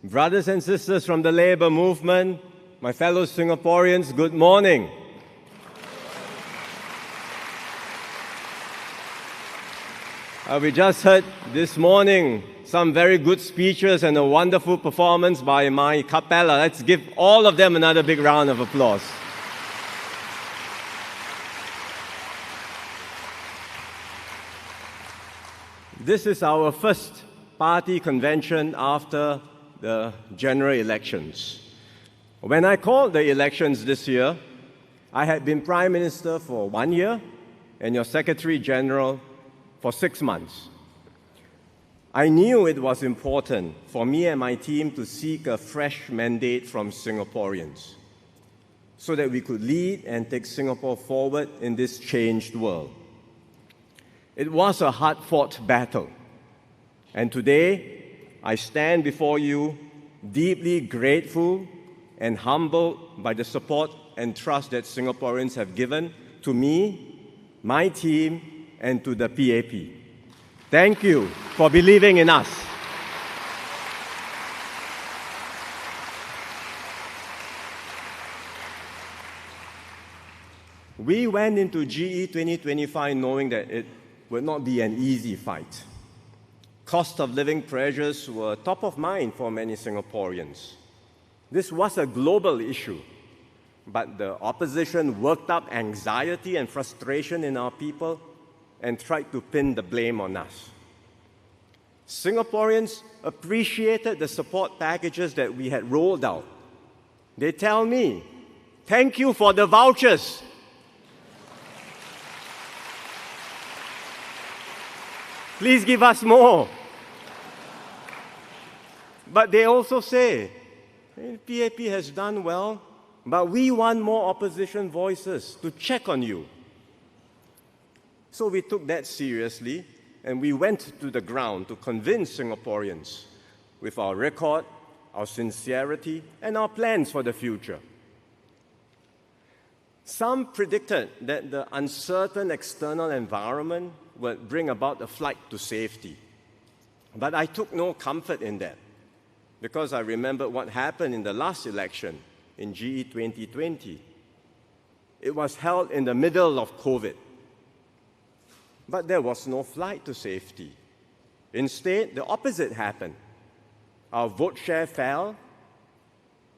Brothers and sisters from the Labour movement, my fellow Singaporeans, good morning. We just heard this morning some very good speeches and a wonderful performance by my capella. Let's give all of them another big round of applause. This is our first party convention after the general elections. When I called the elections this year, I had been Prime Minister for 1 year and your Secretary General for 6 months. I knew it was important for me and my team to seek a fresh mandate from Singaporeans so that we could lead and take Singapore forward in this changed world. It was a hard-fought battle, and today I stand before you deeply grateful and humbled by the support and trust that Singaporeans have given to me, my team, and to the PAP. Thank you for believing in us. We went into GE 2025 knowing that it would not be an easy fight. Cost of living pressures were top of mind for many Singaporeans. This was a global issue, but the opposition worked up anxiety and frustration in our people and tried to pin the blame on us. Singaporeans appreciated the support packages that we had rolled out. They tell me, "Thank you for the vouchers." Please give us more. But they also say, PAP has done well, but we want more opposition voices to check on you. So we took that seriously, and we went to the ground to convince Singaporeans with our record, our sincerity, and our plans for the future. Some predicted that the uncertain external environment would bring about a flight to safety. But I took no comfort in that, because I remembered what happened in the last election in GE 2020. It was held in the middle of COVID. But there was no flight to safety. Instead, the opposite happened. Our vote share fell,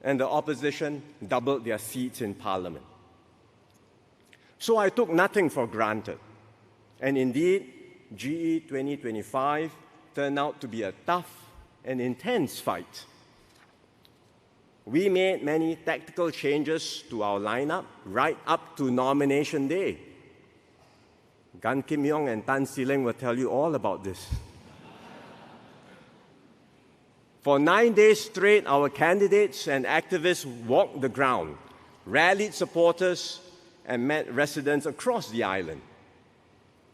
and the opposition doubled their seats in Parliament. So I took nothing for granted. And indeed, GE 2025 turned out to be a tough and intense fight. We made many tactical changes to our lineup right up to nomination day. Gan Kim Yong and Tan Si Leng will tell you all about this. For 9 days straight, our candidates and activists walked the ground, rallied supporters, and met residents across the island.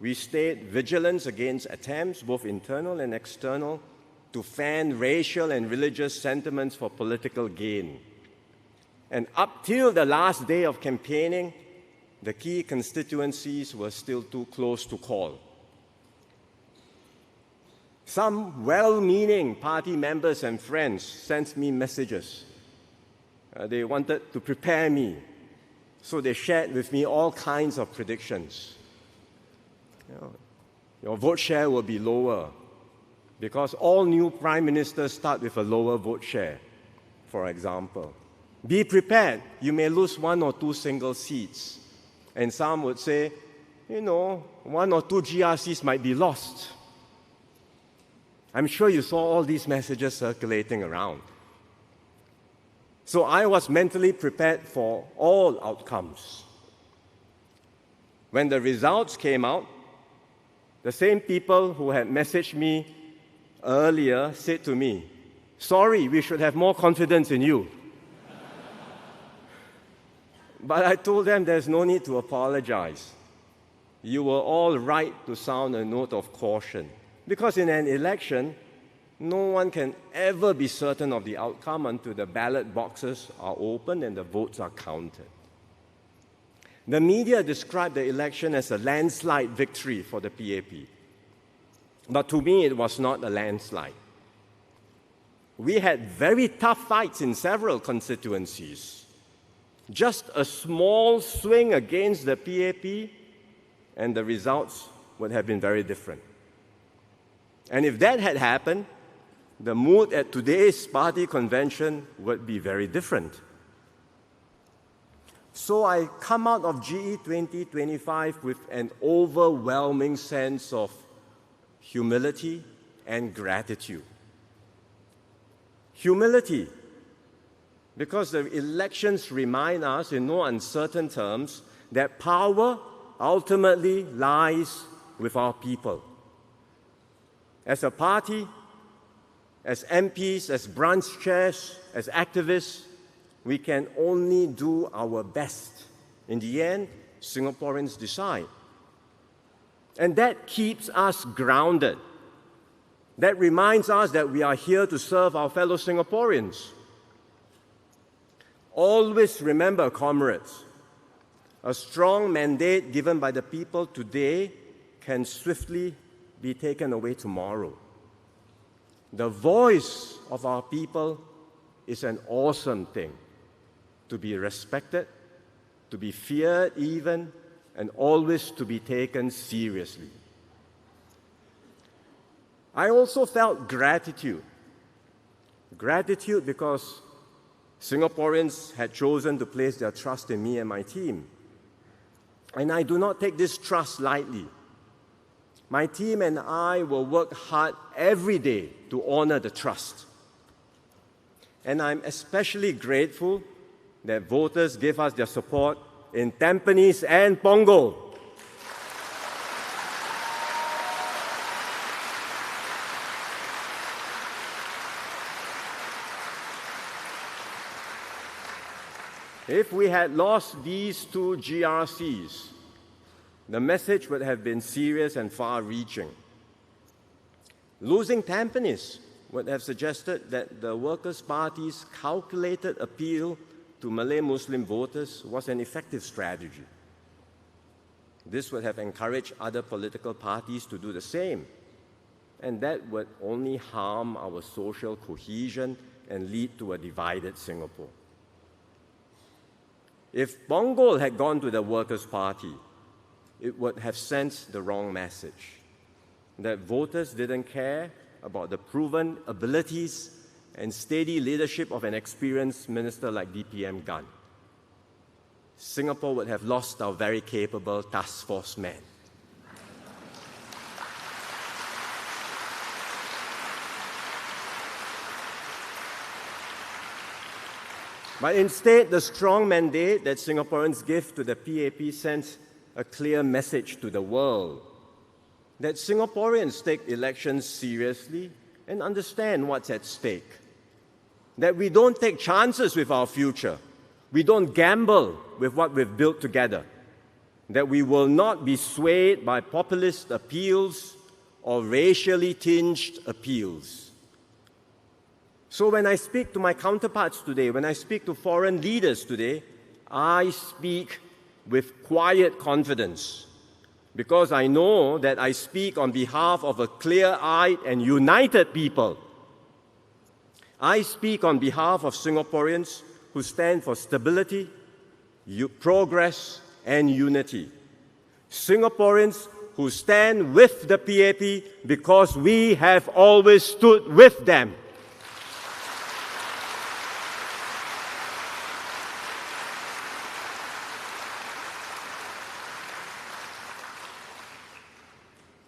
We stayed vigilant against attempts, both internal and external, to fan racial and religious sentiments for political gain. And up till the last day of campaigning, the key constituencies were still too close to call. Some well-meaning party members and friends sent me messages. They wanted to prepare me, so they shared with me all kinds of predictions. Your vote share will be lower because all new prime ministers start with a lower vote share, for example. Be prepared, you may lose 1 or 2 single seats. And some would say, 1 or 2 GRCs might be lost. I'm sure you saw all these messages circulating around. So I was mentally prepared for all outcomes. When the results came out, the same people who had messaged me earlier said to me, "Sorry, we should have more confidence in you." But I told them there's no need to apologize. You were all right to sound a note of caution, because in an election, no one can ever be certain of the outcome until the ballot boxes are opened and the votes are counted. The media described the election as a landslide victory for the PAP. But to me, it was not a landslide. We had very tough fights in several constituencies. Just a small swing against the PAP, and the results would have been very different. And if that had happened, the mood at today's party convention would be very different. So I come out of GE 2025 with an overwhelming sense of humility and gratitude. Humility, because the elections remind us in no uncertain terms that power ultimately lies with our people. As a party, as MPs, as branch chairs, as activists, we can only do our best. In the end, Singaporeans decide. And that keeps us grounded. That reminds us that we are here to serve our fellow Singaporeans. Always remember, comrades, a strong mandate given by the people today can swiftly be taken away tomorrow. The voice of our people is an awesome thing, to be respected, to be feared even, and always to be taken seriously. I also felt gratitude. Gratitude because Singaporeans had chosen to place their trust in me and my team. And I do not take this trust lightly. My team and I will work hard every day to honor the trust. And I'm especially grateful that voters gave us their support in Tampines and Punggol. If we had lost these two GRCs, the message would have been serious and far-reaching. Losing Tampines would have suggested that the Workers' Party's calculated appeal to Malay Muslim voters was an effective strategy. This would have encouraged other political parties to do the same, and that would only harm our social cohesion and lead to a divided Singapore. If Punggol had gone to the Workers' Party, it would have sent the wrong message, that voters didn't care about the proven abilities and steady leadership of an experienced minister like DPM Gunn. Singapore would have lost our very capable task force man. But instead, the strong mandate that Singaporeans give to the PAP sends a clear message to the world that Singaporeans take elections seriously and understand what's at stake. That we don't take chances with our future. We don't gamble with what we've built together. That we will not be swayed by populist appeals or racially tinged appeals. So when I speak to my counterparts today, when I speak to foreign leaders today, I speak with quiet confidence, because I know that I speak on behalf of a clear-eyed and united people. I speak on behalf of Singaporeans who stand for stability, progress, and unity. Singaporeans who stand with the PAP because we have always stood with them.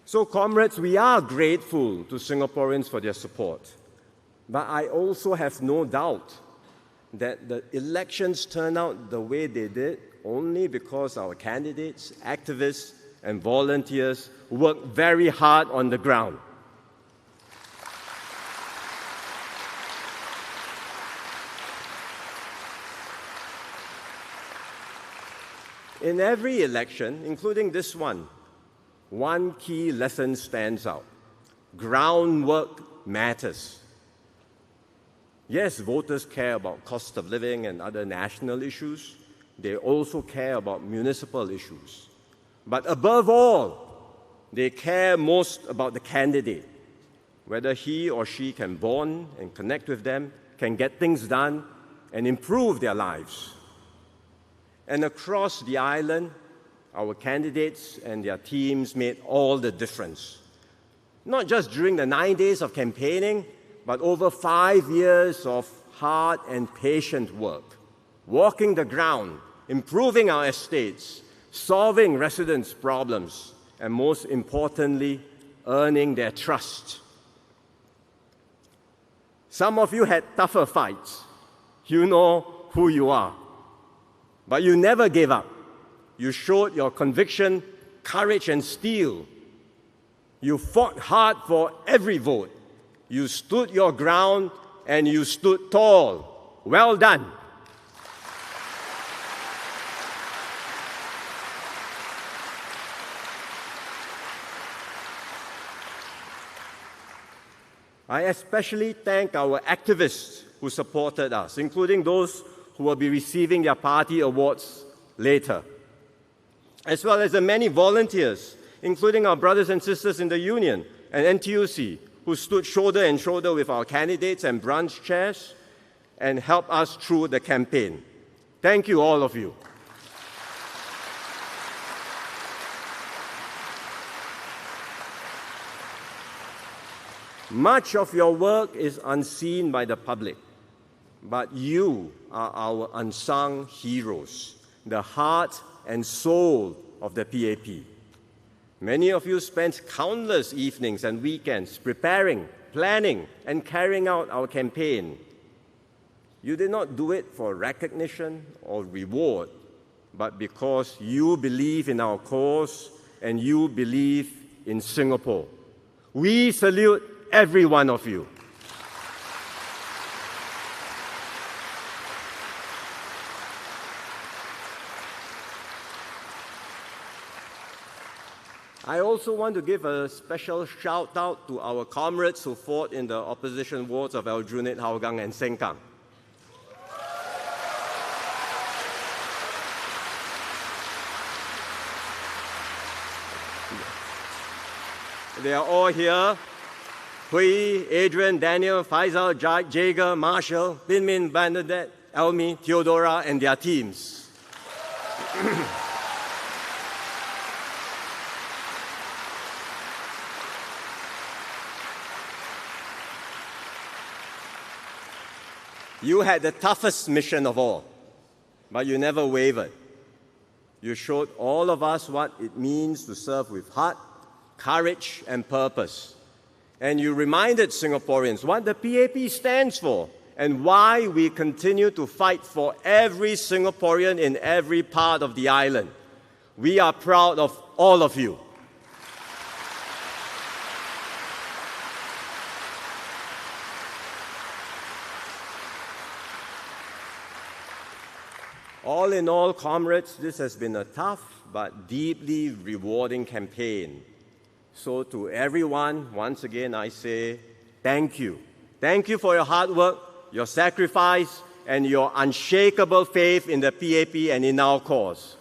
So, comrades, we are grateful to Singaporeans for their support. But I also have no doubt that the elections turned out the way they did only because our candidates, activists, and volunteers worked very hard on the ground. In every election, including this one key lesson stands out. Groundwork matters. Yes, voters care about cost of living and other national issues. They also care about municipal issues. But above all, they care most about the candidate. whether he or she can bond and connect with them, can get things done and improve their lives. And across the island, our candidates and their teams made all the difference. Not just during the 9 days of campaigning, but over 5 years of hard and patient work, walking the ground, improving our estates, solving residents' problems, and most importantly, earning their trust. Some of you had tougher fights. You know who you are. But you never gave up. You showed your conviction, courage, and steel. You fought hard for every vote. You stood your ground and you stood tall. Well done. I especially thank our activists who supported us, including those who will be receiving their party awards later, as well as the many volunteers, including our brothers and sisters in the union and NTUC, who stood shoulder and shoulder with our candidates and branch chairs and helped us through the campaign. Thank you, all of you. Much of your work is unseen by the public, but you are our unsung heroes, the heart and soul of the PAP. Many of you spent countless evenings and weekends preparing, planning, and carrying out our campaign. You did not do it for recognition or reward, but because you believe in our cause and you believe in Singapore. We salute every one of you. I also want to give a special shout out to our comrades who fought in the opposition wards of Aljunied, Hougang, and Sengkang. They are all here. Hui, Adrian, Daniel, Faisal, Jager, Marshall, Binmin, Bernadette, Elmi, Theodora, and their teams. You had the toughest mission of all, but you never wavered. You showed all of us what it means to serve with heart, courage, and purpose. And you reminded Singaporeans what the PAP stands for and why we continue to fight for every Singaporean in every part of the island. We are proud of all of you. All in all, comrades, this has been a tough but deeply rewarding campaign. So to everyone, once again, I say thank you. Thank you for your hard work, your sacrifice, and your unshakable faith in the PAP and in our cause.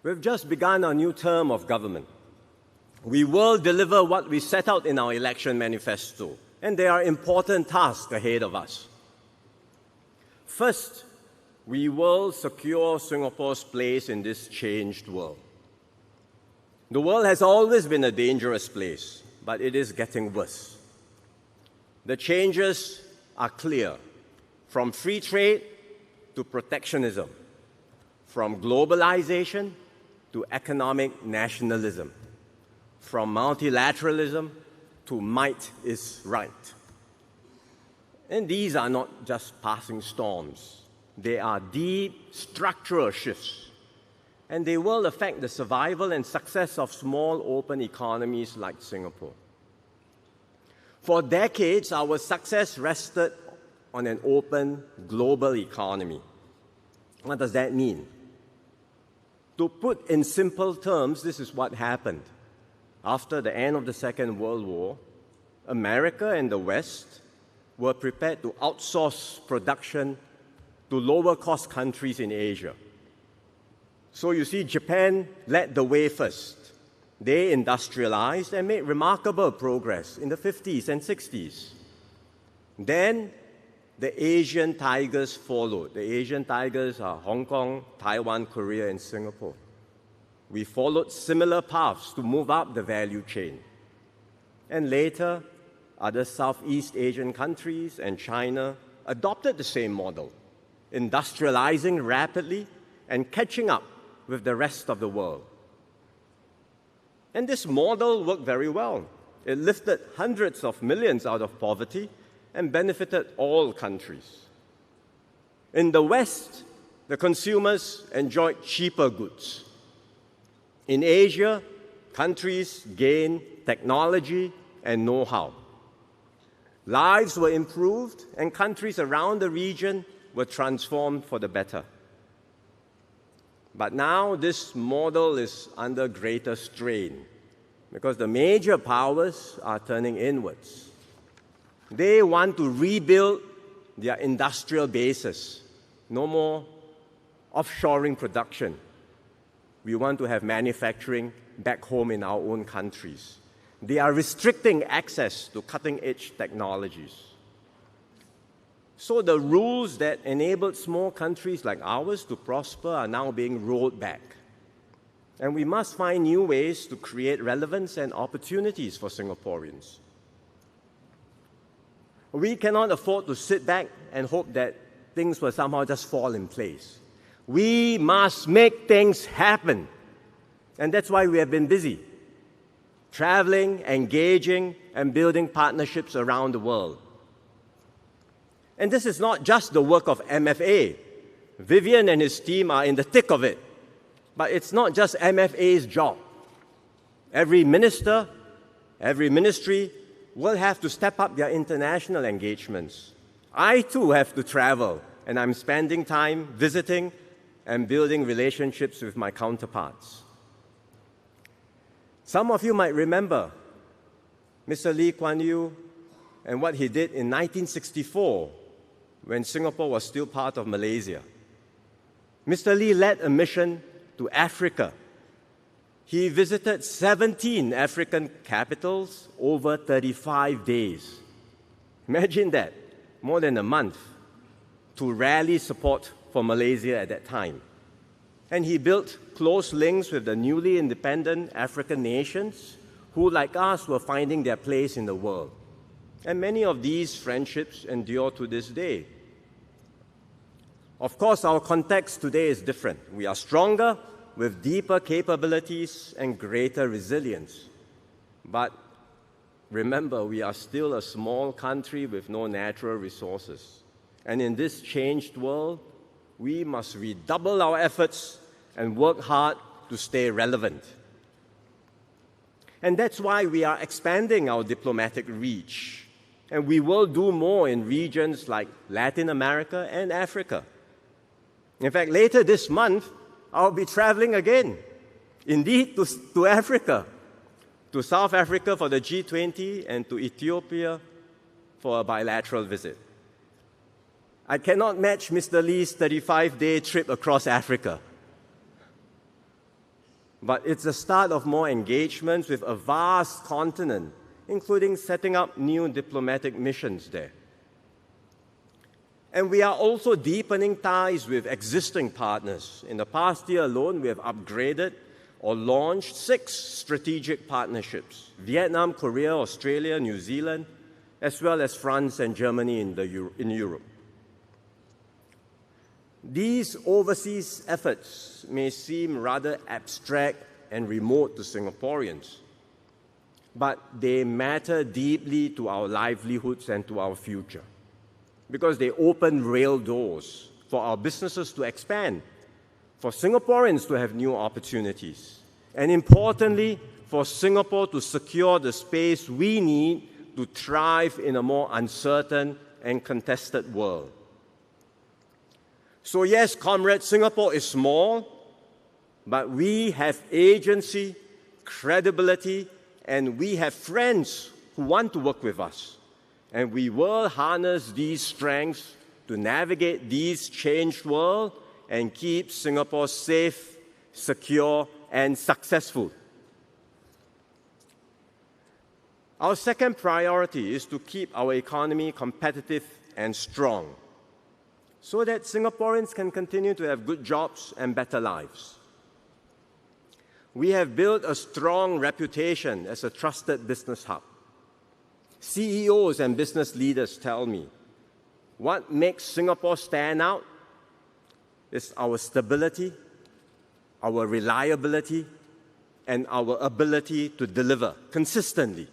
We've just begun our new term of government. We will deliver what we set out in our election manifesto, and there are important tasks ahead of us. First, we will secure Singapore's place in this changed world. The world has always been a dangerous place, but it is getting worse. The changes are clear, from free trade to protectionism, from globalization to economic nationalism, from multilateralism to might is right. And these are not just passing storms. They are deep structural shifts, and they will affect the survival and success of small open economies like Singapore. For decades, our success rested on an open global economy. What does that mean? To put in simple terms, this is what happened. After the end of the Second World War, America and the West were prepared to outsource production to lower-cost countries in Asia. So you see, Japan led the way first. They industrialized and made remarkable progress in the 50s and 60s. Then the Asian tigers followed. The Asian tigers are Hong Kong, Taiwan, Korea, and Singapore. We followed similar paths to move up the value chain. And later, other Southeast Asian countries and China adopted the same model, industrializing rapidly and catching up with the rest of the world. And this model worked very well. It lifted hundreds of millions out of poverty and benefited all countries. In the West, the consumers enjoyed cheaper goods. In Asia, countries gained technology and know-how. Lives were improved, and countries around the region were transformed for the better. But now this model is under greater strain because the major powers are turning inwards. They want to rebuild their industrial bases. No more offshoring production. We want to have manufacturing back home in our own countries. They are restricting access to cutting-edge technologies. So the rules that enabled small countries like ours to prosper are now being rolled back. And we must find new ways to create relevance and opportunities for Singaporeans. We cannot afford to sit back and hope that things will somehow just fall in place. We must make things happen. And that's why we have been busy, traveling, engaging, and building partnerships around the world. And this is not just the work of MFA. Vivian and his team are in the thick of it. But it's not just MFA's job. Every minister, every ministry will have to step up their international engagements. I too have to travel, and I'm spending time visiting and building relationships with my counterparts. Some of you might remember Mr. Lee Kuan Yew and what he did in 1964 when Singapore was still part of Malaysia. Mr. Lee led a mission to Africa. He visited 17 African capitals over 35 days. Imagine that, more than a month, to rally support for Malaysia at that time. And he built close links with the newly independent African nations who, like us, were finding their place in the world. And many of these friendships endure to this day. Of course, our context today is different. We are stronger, with deeper capabilities and greater resilience. But remember, we are still a small country with no natural resources. And in this changed world, we must redouble our efforts and work hard to stay relevant. And that's why we are expanding our diplomatic reach. And we will do more in regions like Latin America and Africa. In fact, later this month, I'll be traveling again, indeed, to Africa, to South Africa for the G20 and to Ethiopia for a bilateral visit. I cannot match Mr. Lee's 35-day trip across Africa. But it's the start of more engagements with a vast continent, including setting up new diplomatic missions there. And we are also deepening ties with existing partners. In the past year alone, we have upgraded or launched 6 strategic partnerships: Vietnam, Korea, Australia, New Zealand, as well as France and Germany in Europe. These overseas efforts may seem rather abstract and remote to Singaporeans, but they matter deeply to our livelihoods and to our future, because they open real doors for our businesses to expand, for Singaporeans to have new opportunities, and importantly, for Singapore to secure the space we need to thrive in a more uncertain and contested world. So yes, comrades, Singapore is small, but we have agency, credibility, and we have friends who want to work with us. And we will harness these strengths to navigate this changed world and keep Singapore safe, secure, and successful. Our second priority is to keep our economy competitive and strong so that Singaporeans can continue to have good jobs and better lives. We have built a strong reputation as a trusted business hub. CEOs and business leaders tell me what makes Singapore stand out is our stability, our reliability, and our ability to deliver consistently.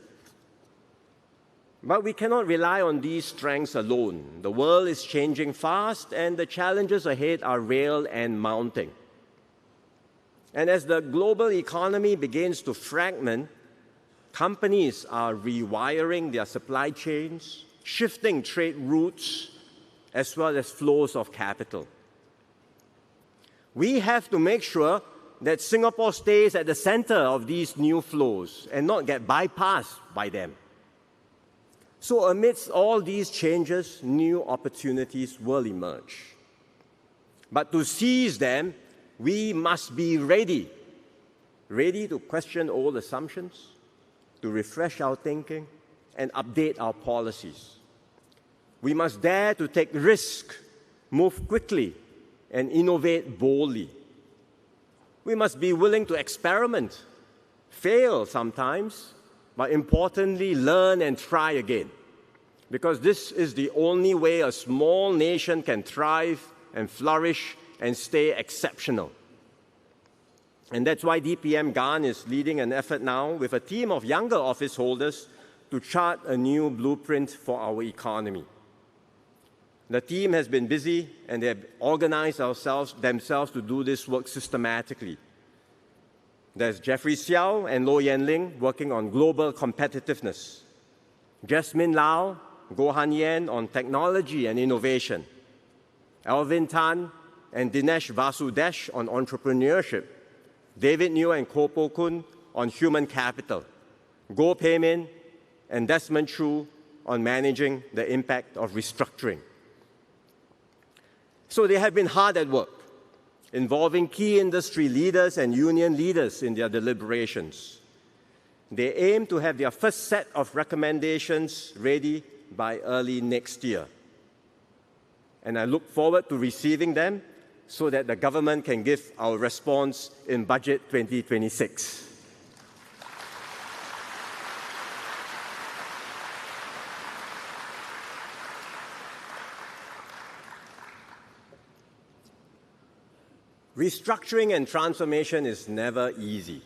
But we cannot rely on these strengths alone. The world is changing fast, and the challenges ahead are real and mounting. And as the global economy begins to fragment, companies are rewiring their supply chains, shifting trade routes, as well as flows of capital. We have to make sure that Singapore stays at the center of these new flows and not get bypassed by them. So amidst all these changes, new opportunities will emerge. But to seize them, we must be ready to question old assumptions, to refresh our thinking, and update our policies. We must dare to take risk, move quickly, and innovate boldly. We must be willing to experiment, fail sometimes, but importantly, learn and try again. Because this is the only way a small nation can thrive and flourish and stay exceptional. And that's why DPM GAN is leading an effort now with a team of younger office holders to chart a new blueprint for our economy. The team has been busy and they have organized themselves to do this work systematically. There's Jeffrey Xiao and Loh Yen Ling working on global competitiveness. Jasmine Lau, Goh Han Yen on technology and innovation. Alvin Tan and Dinesh Vasudesh on entrepreneurship. David Neo and Koh Po Kun on human capital. Goh Pei Min and Desmond Chu on managing the impact of restructuring. So they have been hard at work, involving key industry leaders and union leaders in their deliberations. They aim to have their first set of recommendations ready by early next year. And I look forward to receiving them so that the government can give our response in Budget 2026. Restructuring and transformation is never easy.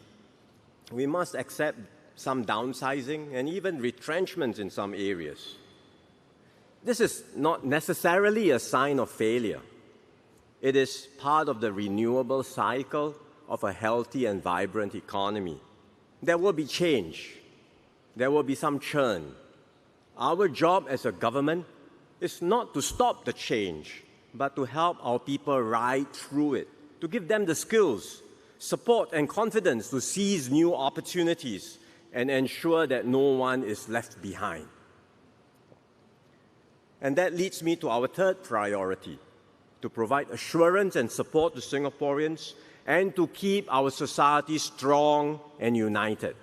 We must accept some downsizing and even retrenchments in some areas. This is not necessarily a sign of failure. It is part of the renewable cycle of a healthy and vibrant economy. There will be change. There will be some churn. Our job as a government is not to stop the change, but to help our people ride through it, to give them the skills, support, and confidence to seize new opportunities and ensure that no one is left behind. And that leads me to our third priority, to provide assurance and support to Singaporeans and to keep our society strong and united,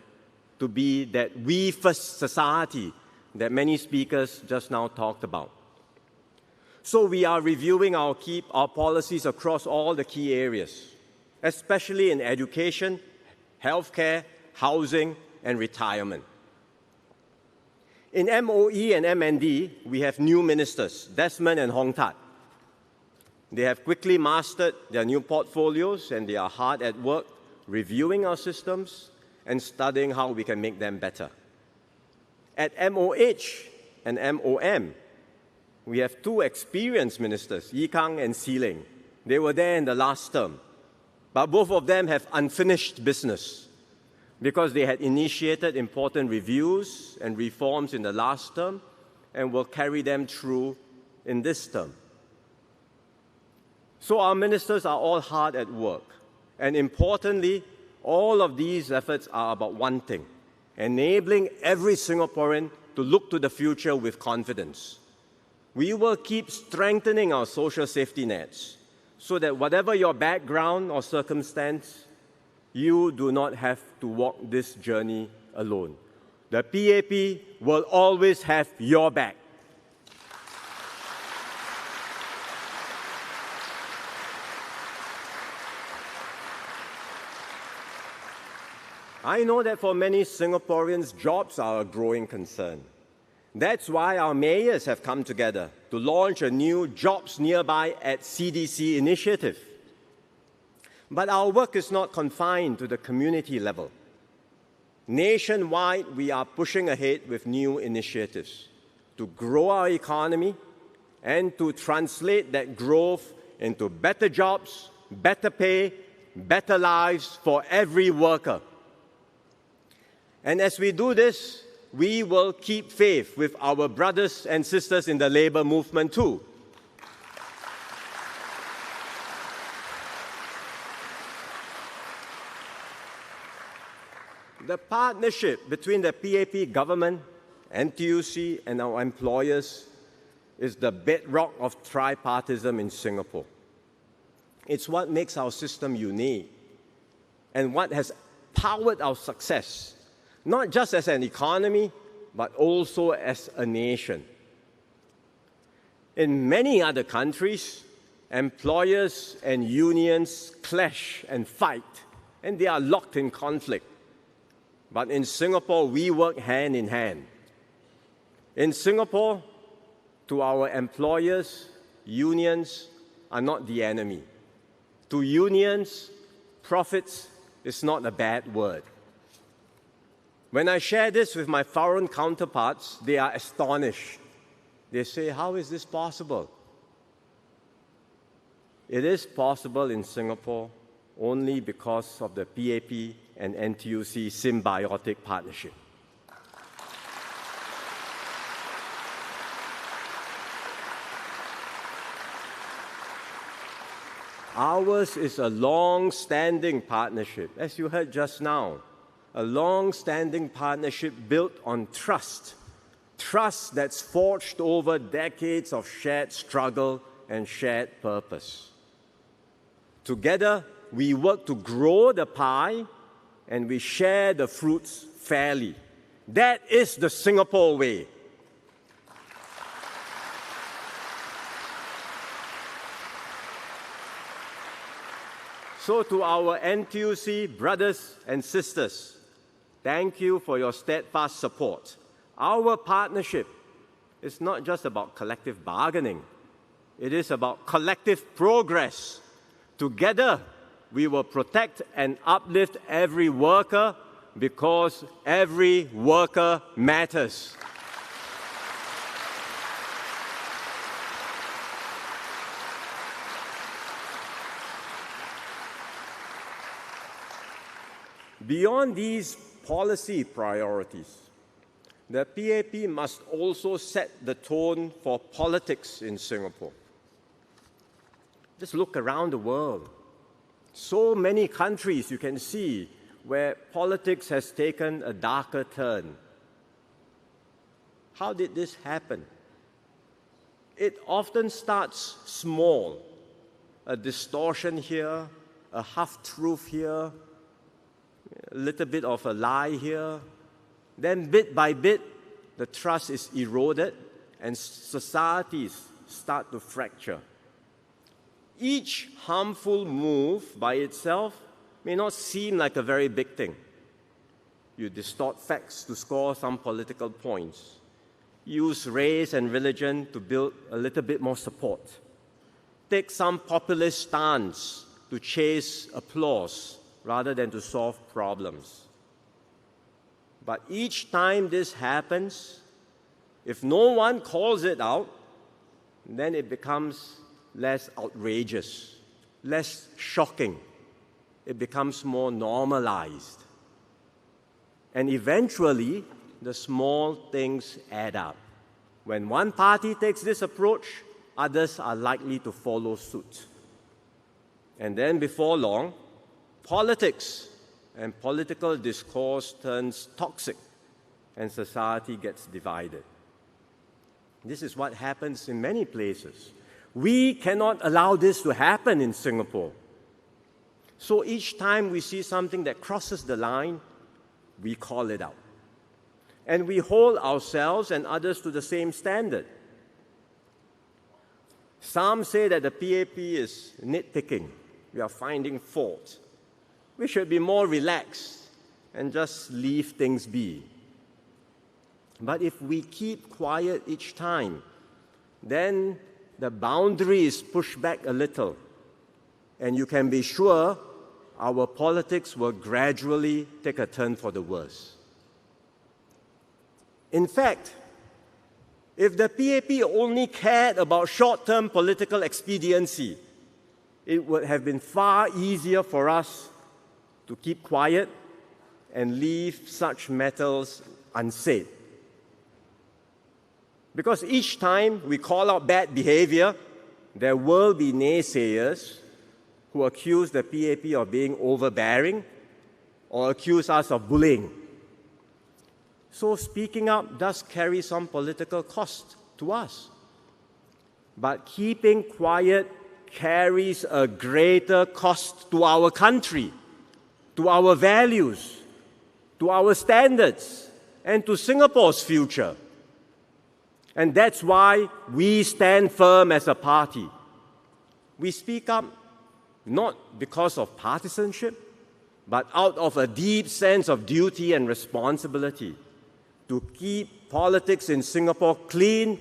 to be that we-first society that many speakers just now talked about. So we are reviewing our policies across all the key areas, especially in education, healthcare, housing, and retirement. In MOE and MND, we have new ministers, Desmond and Hong Tat. They have quickly mastered their new portfolios and they are hard at work reviewing our systems and studying how we can make them better. At MOH and MOM, we have two experienced ministers, Yi Kang and Si Ling. They were there in the last term, but both of them have unfinished business because they had initiated important reviews and reforms in the last term and will carry them through in this term. So our ministers are all hard at work. And importantly, all of these efforts are about one thing, enabling every Singaporean to look to the future with confidence. We will keep strengthening our social safety nets so that whatever your background or circumstance, you do not have to walk this journey alone. The PAP will always have your back. I know that for many Singaporeans, jobs are a growing concern. That's why our mayors have come together to launch a new Jobs Nearby at CDC initiative. But our work is not confined to the community level. Nationwide, we are pushing ahead with new initiatives to grow our economy and to translate that growth into better jobs, better pay, better lives for every worker. And as we do this, we will keep faith with our brothers and sisters in the labor movement too. The partnership between the PAP government, NTUC, and our employers is the bedrock of tripartism in Singapore. It's what makes our system unique and what has powered our success, not just as an economy, but also as a nation. In many other countries, employers and unions clash and fight, and they are locked in conflict. But in Singapore, we work hand in hand. In Singapore, to our employers, unions are not the enemy. To unions, profits is not a bad word. When I share this with my foreign counterparts, they are astonished. They say, how is this possible? It is possible in Singapore only because of the PAP and NTUC symbiotic partnership. Ours is a long-standing partnership, as you heard just now. A long-standing partnership built on trust. Trust that's forged over decades of shared struggle and shared purpose. Together, we work to grow the pie and we share the fruits fairly. That is the Singapore way. So to our NTUC brothers and sisters, thank you for your steadfast support. Our partnership is not just about collective bargaining. It is about collective progress. Together, we will protect and uplift every worker because every worker matters. Beyond these policy priorities, the PAP must also set the tone for politics in Singapore. Just look around the world. So many countries you can see where politics has taken a darker turn. How did this happen? It often starts small. A distortion here, a half-truth here, a little bit of a lie here. Then bit by bit, the trust is eroded and societies start to fracture. Each harmful move by itself may not seem like a very big thing. You distort facts to score some political points. Use race and religion to build a little bit more support. Take some populist stance to chase applause rather than to solve problems. But each time this happens, if no one calls it out, then it becomes less outrageous, less shocking. It becomes more normalized. And eventually, the small things add up. When one party takes this approach, others are likely to follow suit. And then before long, politics and political discourse turns toxic and society gets divided. This is what happens in many places. We cannot allow this to happen in Singapore. So each time we see something that crosses the line, we call it out. And we hold ourselves and others to the same standard. Some say that the PAP is nitpicking. We are finding fault. We should be more relaxed and just leave things be. But if we keep quiet each time, then the boundary is pushed back a little. And you can be sure our politics will gradually take a turn for the worse. In fact, if the PAP only cared about short-term political expediency, it would have been far easier for us to keep quiet and leave such matters unsaid. Because each time we call out bad behavior, there will be naysayers who accuse the PAP of being overbearing or accuse us of bullying. So speaking up does carry some political cost to us. But keeping quiet carries a greater cost to our country, to our values, to our standards, and to Singapore's future. And that's why we stand firm as a party. We speak up not because of partisanship, but out of a deep sense of duty and responsibility to keep politics in Singapore clean,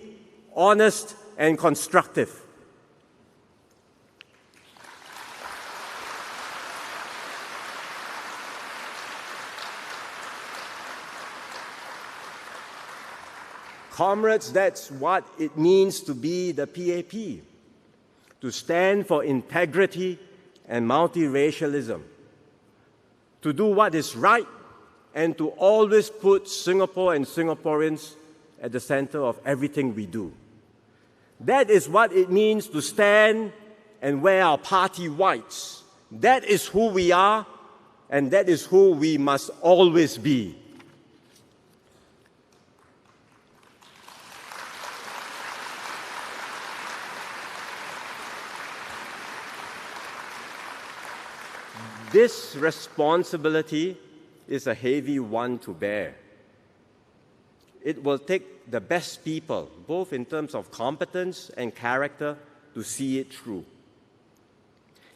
honest, and constructive. Comrades, that's what it means to be the PAP, to stand for integrity and multiracialism, to do what is right, and to always put Singapore and Singaporeans at the center of everything we do. That is what it means to stand and wear our party whites. That is who we are, and that is who we must always be. This responsibility is a heavy one to bear. It will take the best people, both in terms of competence and character, to see it through.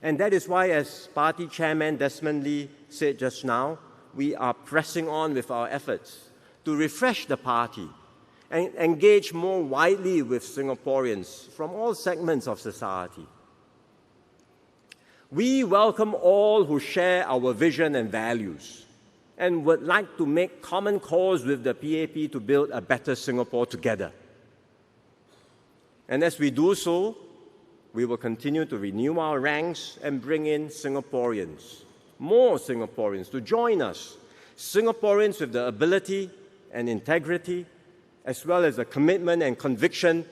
And that is why, as Party Chairman Desmond Lee said just now, we are pressing on with our efforts to refresh the party and engage more widely with Singaporeans from all segments of society. We welcome all who share our vision and values and would like to make common cause with the PAP to build a better Singapore together. And as we do so, we will continue to renew our ranks and bring in Singaporeans, more Singaporeans to join us, Singaporeans with the ability and integrity, as well as the commitment and conviction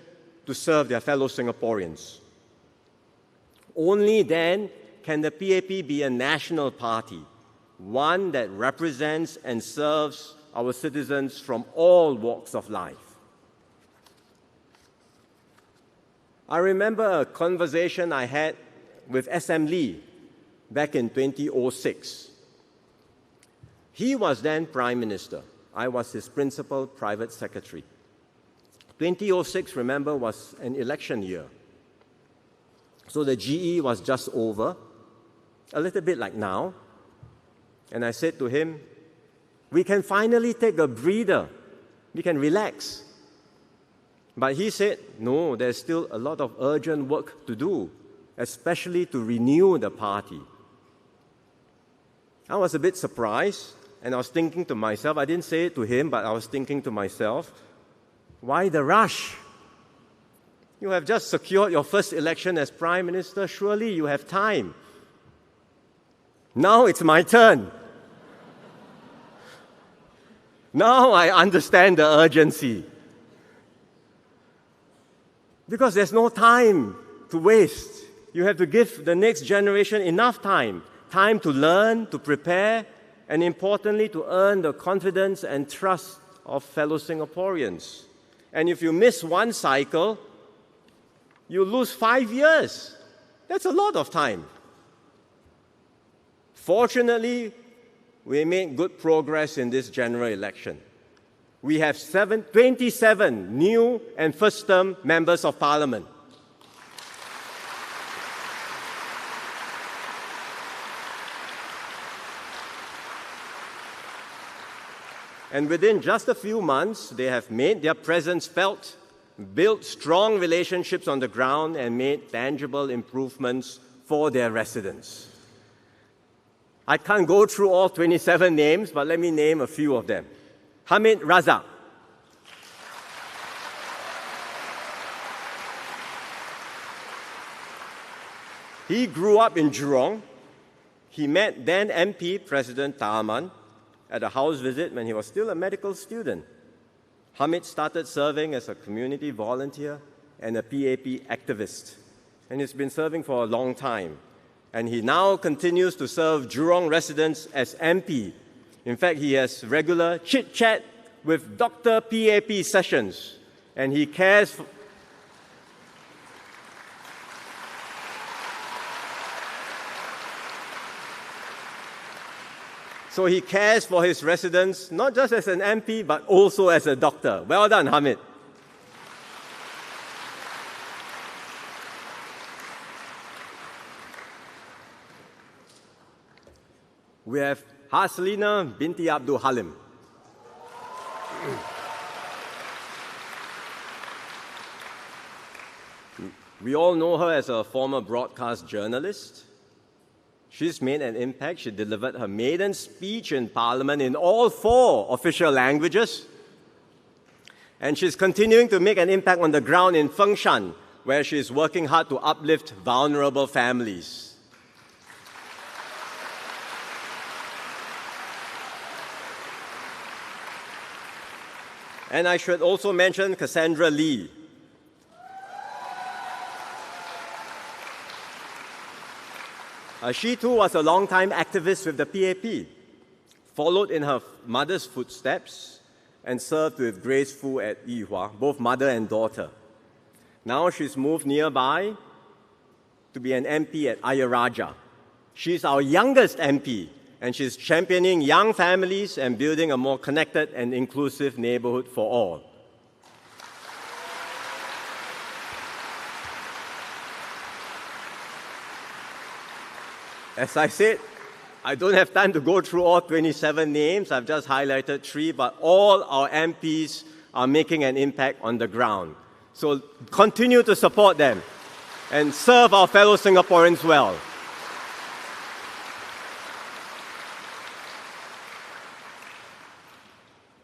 to serve their fellow Singaporeans. Only then can the PAP be a national party, one that represents and serves our citizens from all walks of life. I remember a conversation I had with SM Lee back in 2006. He was then Prime Minister. I was his principal private secretary. 2006, remember, was an election year. So the GE was just over, a little bit like now. And I said to him, we can finally take a breather. We can relax. But he said, no, there's still a lot of urgent work to do, especially to renew the party. I was a bit surprised, and I was thinking to myself, I didn't say it to him, but I was thinking to myself, why the rush? You have just secured your first election as Prime Minister. Surely you have time. Now it's my turn. Now I understand the urgency. Because there's no time to waste. You have to give the next generation enough time. Time to learn, to prepare, and importantly, to earn the confidence and trust of fellow Singaporeans. And if you miss one cycle, you lose 5 years. That's a lot of time. Fortunately, we made good progress in this general election. We have 27 new and first-term members of parliament. And within just a few months, they have made their presence felt, built strong relationships on the ground, and made tangible improvements for their residents. I can't go through all 27 names, but let me name a few of them. Hamid Razak. He grew up in Jurong. He met then MP President Tharman at a house visit when he was still a medical student. Hamid started serving as a community volunteer and a PAP activist, and he's been serving for a long time. And he now continues to serve Jurong residents as MP. In fact, he has regular chit-chat with Dr. PAP sessions, and he cares for So he cares for his residents, not just as an MP, but also as a doctor. Well done, Hamid. We have Haslina binti Abdul Halim. We all know her as a former broadcast journalist. She's made an impact. She delivered her maiden speech in Parliament in all 4 official languages. And she's continuing to make an impact on the ground in Fengshan, where she's working hard to uplift vulnerable families. And I should also mention Cassandra Lee. She too was a long-time activist with the PAP, followed in her mother's footsteps, and served with Grace Fu at Yihua, both mother and daughter. Now she's moved nearby to be an MP at Ayaraja. She's our youngest MP, and she's championing young families and building a more connected and inclusive neighborhood for all. As I said, I don't have time to go through all 27 names. I've just highlighted 3, but all our MPs are making an impact on the ground. So continue to support them and serve our fellow Singaporeans well.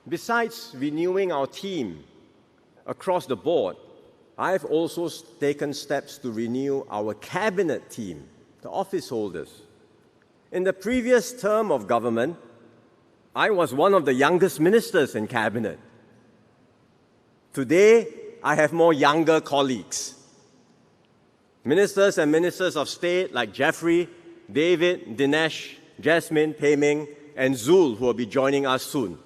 Besides renewing our team across the board, I've also taken steps to renew our cabinet team, the office holders. In the previous term of government, I was one of the youngest ministers in cabinet. Today, I have more younger colleagues. Ministers and ministers of state like Jeffrey, David, Dinesh, Jasmine, Pei Ming, and Zul, who will be joining us soon.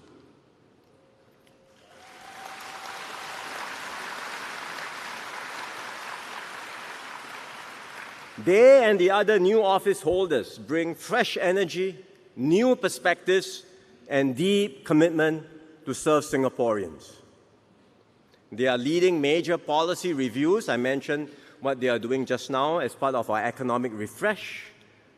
They and the other new office holders bring fresh energy, new perspectives, and deep commitment to serve Singaporeans. They are leading major policy reviews. I mentioned what they are doing just now as part of our economic refresh.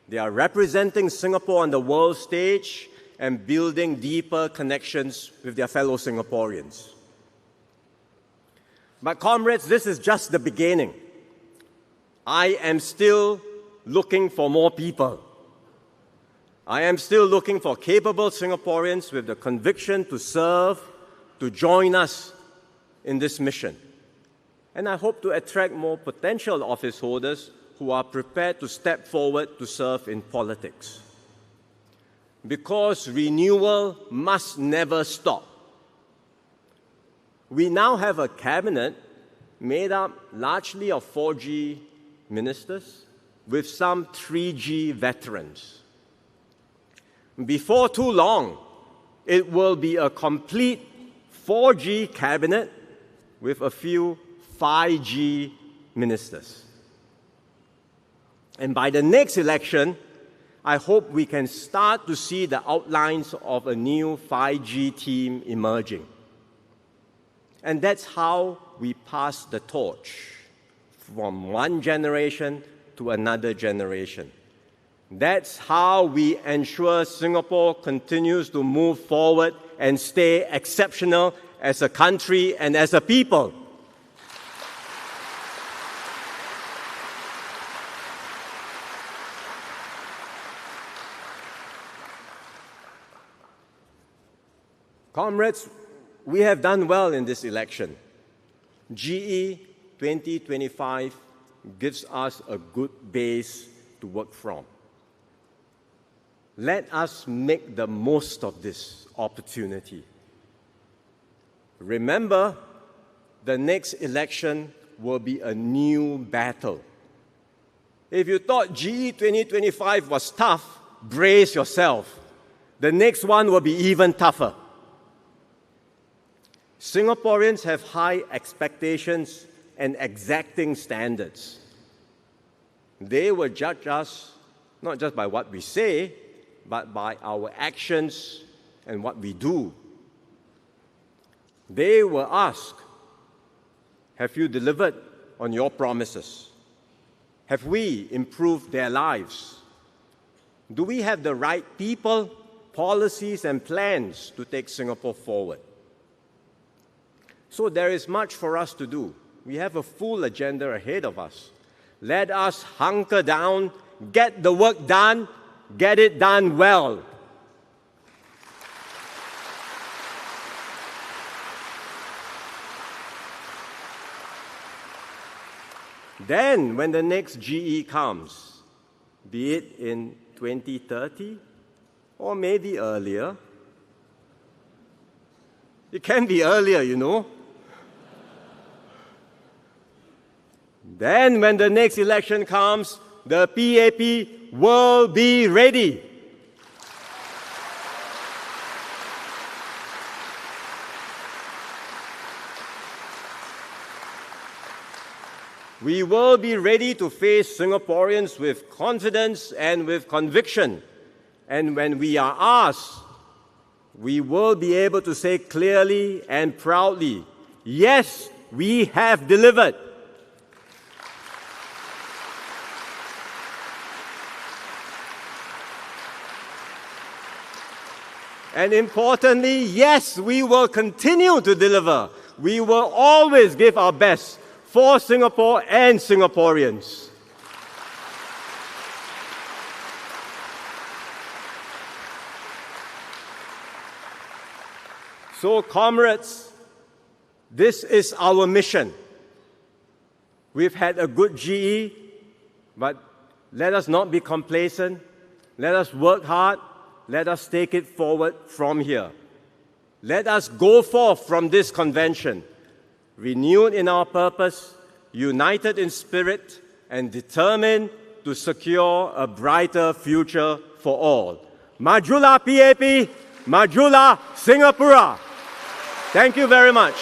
They are representing Singapore on the world stage and building deeper connections with their fellow Singaporeans. But comrades, this is just the beginning. I am still looking for more people. I am still looking for capable Singaporeans with the conviction to serve, to join us in this mission. And I hope to attract more potential office holders who are prepared to step forward to serve in politics. Because renewal must never stop. We now have a cabinet made up largely of 4G ministers with some 3G veterans. Before too long, it will be a complete 4G cabinet with a few 5G ministers. And by the next election, I hope we can start to see the outlines of a new 5G team emerging. And that's how we pass the torch from one generation to another generation. That's how we ensure Singapore continues to move forward and stay exceptional as a country and as a people. Comrades, we have done well in this election. GE 2025 gives us a good base to work from. Let us make the most of this opportunity. Remember, the next election will be a new battle. If you thought GE 2025 was tough, brace yourself. The next one will be even tougher. Singaporeans have high expectations and exacting standards. They will judge us not just by what we say, but by our actions and what we do. They will ask, have you delivered on your promises? Have we improved their lives? Do we have the right people, policies, and plans to take Singapore forward? So there is much for us to do. We have a full agenda ahead of us. Let us hunker down, get the work done, get it done well. Then, when the next GE comes, be it in 2030 or maybe earlier, it can be earlier, you know. Then, when the next election comes, the PAP will be ready. We will be ready to face Singaporeans with confidence and with conviction. And when we are asked, we will be able to say clearly and proudly, yes, we have delivered. And importantly, yes, we will continue to deliver. We will always give our best for Singapore and Singaporeans. So, comrades, this is our mission. We've had a good GE, but let us not be complacent. Let us work hard. Let us take it forward from here. Let us go forth from this convention, renewed in our purpose, united in spirit, and determined to secure a brighter future for all. Majulah PAP, Majulah Singapura. Thank you very much.